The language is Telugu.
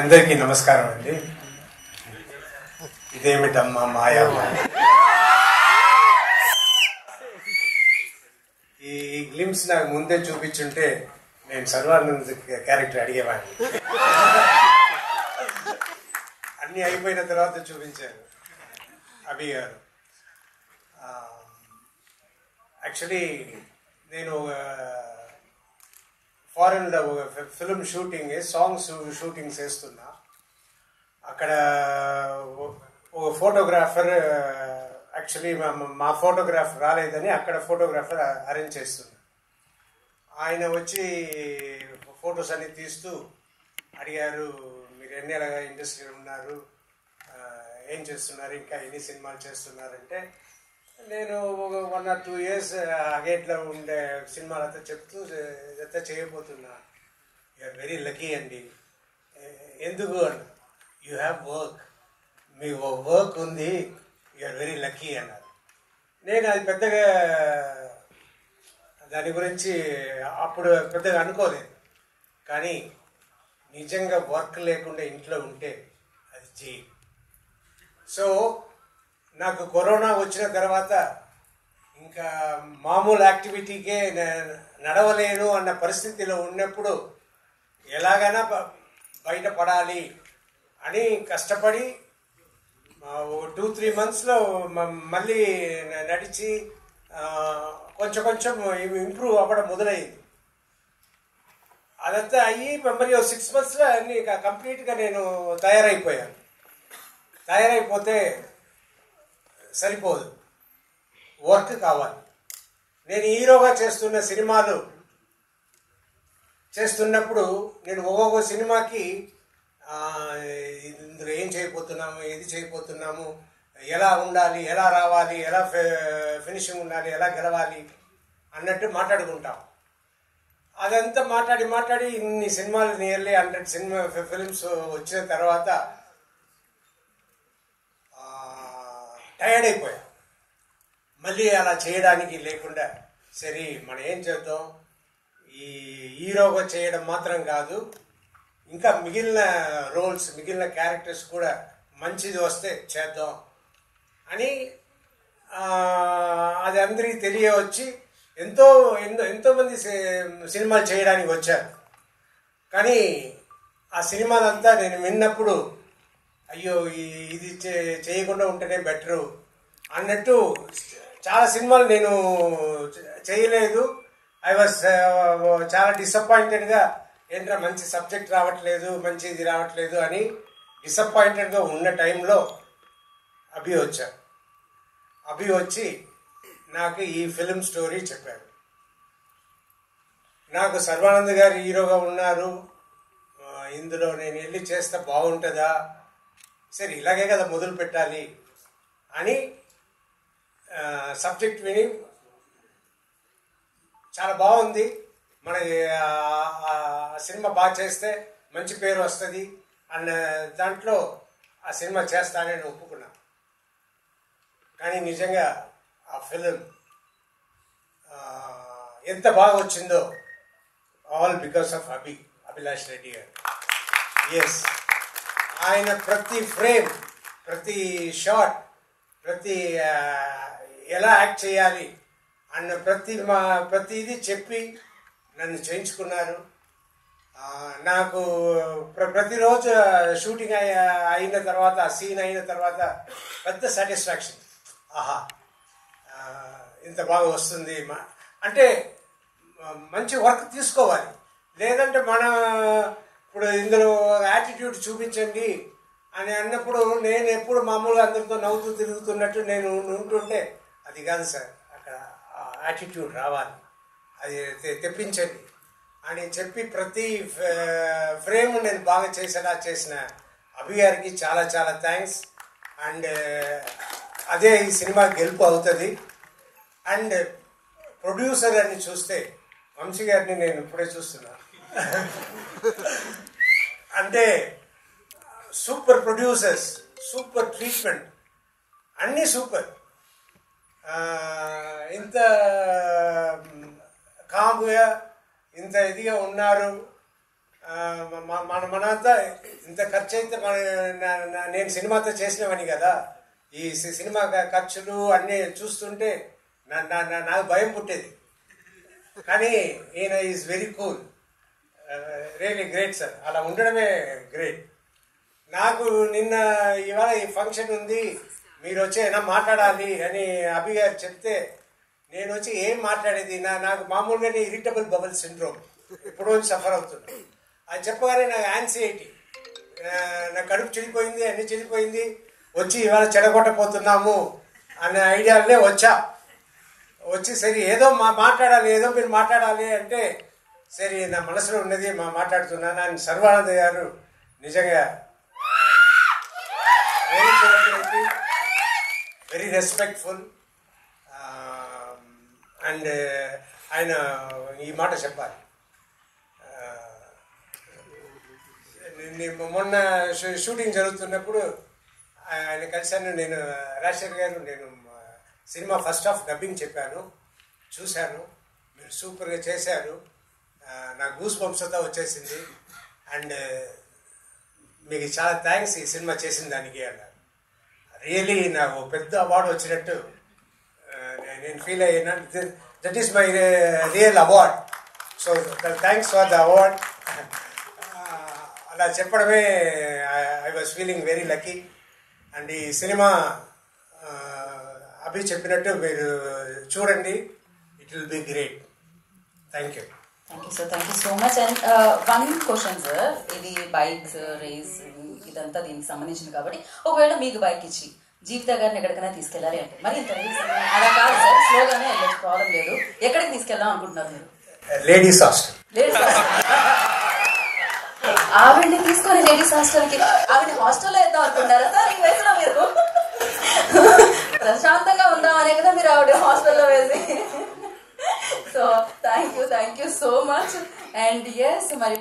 అందరికీ నమస్కారం అండి. ఇదేమిటమ్మా మాయా? ఈ గ్లిమ్స్ నాకు ముందే చూపించుంటే నేను సర్వానంద్ క్యారెక్టర్ అడిగేవాడిని. అన్నీ అయిపోయిన తర్వాత చూపించారు అభి గారు. యాక్చువల్లీ నేను ఫారెన్లో ఫిల్మ్ షూటింగ్, సాంగ్స్ షూటింగ్స్ చేస్తున్నా. అక్కడ ఒక ఫోటోగ్రాఫర్, యాక్చువల్లీ మా ఫోటోగ్రాఫర్ రాలేదని అక్కడ ఫోటోగ్రాఫర్ అరేంజ్ చేస్తున్నా. ఆయన వచ్చి ఫొటోస్ అన్ని తీస్తూ అడిగారు, మీరు ఎన్ని నెలగా ఇండస్ట్రీలో ఉన్నారు, ఏం చేస్తున్నారు, ఇంకా ఎన్ని సినిమాలు చేస్తున్నారంటే నేను 1 or 2 years అగేట్లో ఉండే సినిమాలతో చెప్తూ ఇదంతా చేయబోతున్నా. యూఆర్ వెరీ లక్కీ అండి. ఎందుకు అన్న, యూ హ్యావ్ వర్క్, మీకు వర్క్ ఉంది, యూఆర్ వెరీ లక్కీ అన్నారు. నేను అది పెద్దగా దాని గురించి అప్పుడు పెద్దగా అనుకోలేదు. కానీ నిజంగా వర్క్ లేకుండా ఇంట్లో ఉంటే అది చేయి. సో నాకు కరోనా వచ్చిన తర్వాత ఇంకా మామూలు యాక్టివిటీకే నడవలేను అన్న పరిస్థితిలో ఉన్నప్పుడు ఎలాగైనా బయటపడాలి అని కష్టపడి 2-3 monthsలో మళ్ళీ నడిచి కొంచెం కొంచెం ఇంప్రూవ్ అవ్వడం మొదలైంది. అదంతా అయ్యి మరి 6 monthsలో అన్ని కంప్లీట్గా నేను తయారైపోయాను. తయారైపోతే సరిపోదు, వర్క్ కావాలి. నేను హీరోగా చేస్తున్న సినిమాలు చేస్తున్నప్పుడు నేను ఒక్కొక్క సినిమాకి ఇందులో ఏం చేయబోతున్నాము, ఏది చేయబోతున్నాము, ఎలా ఉండాలి, ఎలా రావాలి, ఎలా ఫినిషింగ్ ఉండాలి, ఎలా గెలవాలి అన్నట్టు మాట్లాడుకుంటాం. అదంతా మాట్లాడి ఇన్ని సినిమాలు, నియర్లీ 100 ఫిల్మ్స్ వచ్చిన తర్వాత టైర్డ్ అయిపోయా. మళ్ళీ అలా చేయడానికి లేకుండా సరే మనం ఏం చేద్దాం, ఈ హీరోగా చేయడం మాత్రం కాదు, ఇంకా మిగిలిన రోల్స్, మిగిలిన క్యారెక్టర్స్ కూడా మంచిది వస్తే చేద్దాం అని అది అందరికీ తెలియవచ్చి ఎంతోమంది సినిమాలు చేయడానికి వచ్చారు. కానీ ఆ సినిమాలంతా నేను విన్నప్పుడు అయ్యో ఇది చేయకుండా ఉంటేనే బెటరు అన్నట్టు చాలా సినిమాలు నేను చేయలేదు. ఐ వాజ్ చాలా డిసప్పాయింటెడ్గా, ఏంట్రా మంచి సబ్జెక్ట్ రావట్లేదు, మంచి ఇది రావట్లేదు అని డిసప్పాయింటెడ్గా ఉన్న టైంలో అభి వచ్చారు. అభి వచ్చి నాకు ఈ ఫిల్మ్ స్టోరీ చెప్పారు. నాకు సర్వానంద్ గారు హీరోగా ఉన్నారు, ఇందులో నేను వెళ్ళి చేస్తే బాగుంటుందా, సరే ఇలాగే కదా మొదలు పెట్టాలి అని సబ్జెక్ట్ విని చాలా బాగుంది, మన సినిమా బాగా చేస్తే మంచి పేరు వస్తుంది అన్న దాంట్లో ఆ సినిమా చేస్తానని ఒప్పుకున్నా. కానీ నిజంగా ఆ ఫిలిం ఎంత బాగా వచ్చిందో all because of Abhilash Reddy గారు. ఎస్, ఆయన ప్రతి ఫ్రేమ్, ప్రతి షాట్, ప్రతి ఎలా యాక్ట్ చేయాలి అన్న ప్రతిది చెప్పి నన్ను చేయించుకున్నారు. నాకు ప్రతిరోజు షూటింగ్ అయిన తర్వాత, సీన్ అయిన తర్వాత పెద్ద సాటిస్ఫాక్షన్. ఆహా, ఇంత బాగా వస్తుంది అంటే మంచి వర్క్ తీసుకోవాలి. లేదంటే ఇప్పుడు ఇందులో యాటిట్యూడ్ చూపించండి అని అన్నప్పుడు నేను ఎప్పుడు మామూలుగా అందరితో నవ్వుతూ తిరుగుతున్నట్టు నేను ఉంటుంటే అది కాదు సార్, అక్కడ యాటిట్యూడ్ రావాలి, అది తెప్పించండి అని చెప్పి ప్రతి ఫ్రేమ్ నేను బాగా చేసేలా చేసిన అభి గారికి చాలా చాలా థ్యాంక్స్. అండ్ అదే ఈ సినిమా గెలుపు అవుతుంది. అండ్ ప్రొడ్యూసర్ అని చూస్తే వంశీ గారిని నేను ఇప్పుడే చూస్తున్నాను. అంటే సూపర్ ప్రొడ్యూసర్స్, సూపర్ ట్రీట్మెంట్, అన్నీ సూపర్. ఇంత కామ్గా, ఇంత ఇదిగా ఉన్నారు. మనంతా ఇంత ఖర్చు అయితే నేను సినిమాతో చేసినవని కదా, ఈ సినిమా ఖర్చులు అన్నీ చూస్తుంటే నాకు భయం పుట్టేది. కానీ ఈయన is very cool, really great sir. అలా ఉండడమే గ్రేట్. నాకు నిన్న ఇవాళ ఈ ఫంక్షన్ ఉంది, మీరు వచ్చి ఏమైనా మాట్లాడాలి అని అభి గారు చెప్తే నేను వచ్చి ఏం మాట్లాడేది, నాకు మామూలుగానే ఇరిటబుల్ బబుల్ సిండ్రోమ్ ఎప్పుడో సఫర్ అవుతున్నా. అది చెప్పగానే నాకు యాంగ్జైటీ, నా కడుపు చెడిపోయింది, అన్ని చెడిపోయింది, వచ్చి ఇవాళ చెడగొట్టపోతున్నాము అనే ఐడియాలనే వచ్చి సరే ఏదో మాట్లాడాలి, ఏదో మీరు మాట్లాడాలి అంటే సరే నా మనసులో ఉన్నది మాట్లాడుతున్నాను. ఆయన సర్వానంద్ గారు నిజంగా వెరీ రెస్పెక్ట్ఫుల్ అండ్ ఆయన ఈ మాట చెప్పాలి. మొన్న షూటింగ్ జరుగుతున్నప్పుడు ఆయన కలిశాను. నేను రాజశేఖర్ గారు, నేను సినిమా ఫస్ట్ హాఫ్ డబ్బింగ్ చెప్పాను, చూశాను, మీరు సూపర్గా చేశారు, నా గూస్ బంప్స్తో వచ్చేసింది అండ్ మీకు చాలా థ్యాంక్స్ ఈ సినిమా చేసిన దానికి అన్నారు. రియలీ నాకు పెద్ద అవార్డు వచ్చినట్టు నేను ఫీల్ అయ్యాను. That is my real award. So thanks for the award. అలా చెప్పడమే I was feeling very lucky. And ఈ సినిమా అభి చెప్పినట్టు మీరు చూడండి, it will be great. Thank you. Thank you so much. And one question sir, ఇది బైక్స్ రేస్ ఇదంతా దీనికి సంబంధించింది కాబట్టి ఒకవేళ మీకు బైక్ ఇచ్చి జీవిత గారిని ఎక్కడికైనా తీసుకెళ్ళాలి అంటే మరి ఇంత అలా కాదు సార్, స్లోగానే వెళ్ళచ్చు, ప్రాబ్లం లేదు. ఎక్కడికి తీసుకెళ్దాం అనుకుంటున్నారు మీరు? Ladies hostel. లేడీస్ హాస్టల్ ఆవిడ్ని తీసుకొని లేడీస్ హాస్టల్కి ఆవిడ హాస్టల్లో వేద్దాం అనుకుంటారా సార్ ఈ వయసులో మీరు? ప్రశాంతంగా ఉందామనే కదా మీరు ఆవిడ హాస్టల్లో వేసి. So thank you so much. And yes మరి